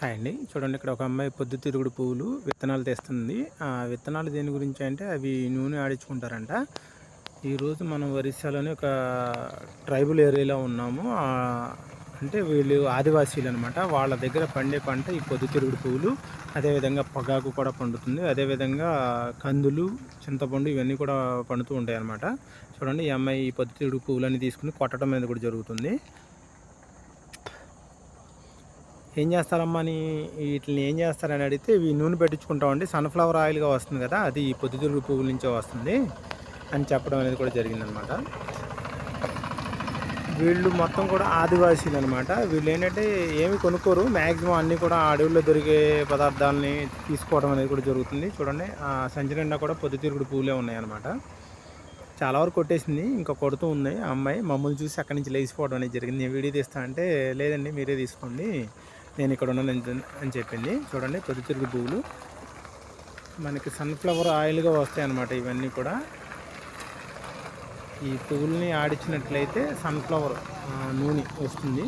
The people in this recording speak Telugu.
హాయ్ అండి. చూడండి, ఇక్కడ ఒక అమ్మాయి పొద్దుతిరుగుడు పువ్వులు విత్తనాలు తెస్తుంది. ఆ విత్తనాలు దేని గురించి అంటే అవి నూనె ఆడించుకుంటారంట. ఈరోజు మనం ఒరిస్సాలోని ఒక ట్రైబల్ ఏరియాలో ఉన్నాము. అంటే వీళ్ళు ఆదివాసీలు అనమాట. వాళ్ళ దగ్గర పండే పంట ఈ పొద్దుతిరుగుడు పువ్వులు. అదేవిధంగా పొగాకు కూడా పండుతుంది. అదేవిధంగా కందులు, చింతపండు ఇవన్నీ కూడా పండుతూ ఉంటాయి అన్నమాట. చూడండి, ఈ అమ్మాయి ఈ పొద్దుతిరుగుడు పువ్వులన్నీ తీసుకుని కొట్టడం అనేది కూడా జరుగుతుంది. ఏం చేస్తారమ్మా అని వీటిని ఏం చేస్తారని అడిగితే ఇవి నూనె పెట్టించుకుంటామండి, సన్ఫ్లవర్ ఆయిల్గా వస్తుంది కదా, అది పొద్దుతిరుగుడు పువ్వుల నుంచే వస్తుంది అని చెప్పడం అనేది కూడా జరిగిందనమాట. వీళ్ళు మొత్తం కూడా ఆదివాసీలు అనమాట. వీళ్ళు ఏంటంటే ఏమి కొనుక్కోరు, మ్యాక్సిమం అన్నీ కూడా అడవుల్లో దొరికే పదార్థాలని తీసుకోవడం అనేది కూడా జరుగుతుంది. చూడండి, ఆ సంచి నిండా కూడా పొద్దుతిరుగుడు పువ్వులే ఉన్నాయన్నమాట. చాలా వరకు కొట్టేసింది, ఇంకా కొడుతూ ఉన్నాయి. ఆ అమ్మాయి మమ్మల్ని చూసి అక్కడి నుంచి లేచిపోవడం అనేది జరిగింది. నేను వీడియో తీస్తా అంటే లేదండి మీరే తీసుకోండి, నేను ఇక్కడ ఉన్నాను అని చెప్పింది. చూడండి, పొద్దుతిరుగుడు పువ్వులు మనకి సన్ఫ్లవర్ ఆయిల్గా వస్తాయి అన్నమాట. ఇవన్నీ కూడా ఈ పువ్వుల్ని ఆడించినట్లయితే సన్ఫ్లవర్ నూనె వస్తుంది.